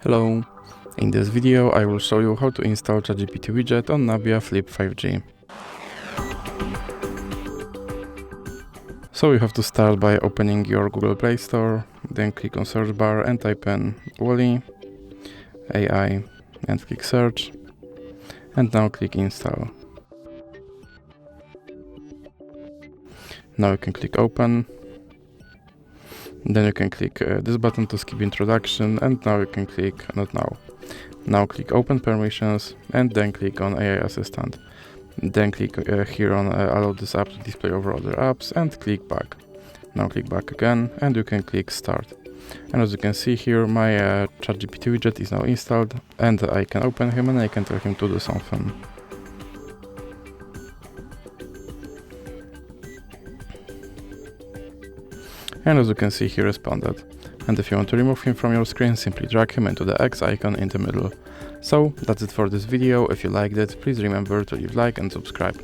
Hello! In this video I will show you how to install Chat GPT Widget on Nubia Flip 5G. So you have to start by opening your Google Play Store, then click on search bar and type in Wally AI and click search, and now click install. Now you can click open. Then you can click this button to skip introduction, and now you can click not now. Now click open permissions and then click on AI assistant. Then click here on allow this app to display over other apps and click back. Now click back again and you can click start. And as you can see here, my Chat GPT widget is now installed, and I can open him and I can tell him to do something. And as you can see, he responded. And if you want to remove him from your screen, simply drag him into the X icon in the middle. So that's it for this video. If you liked it, please remember to leave a like and subscribe.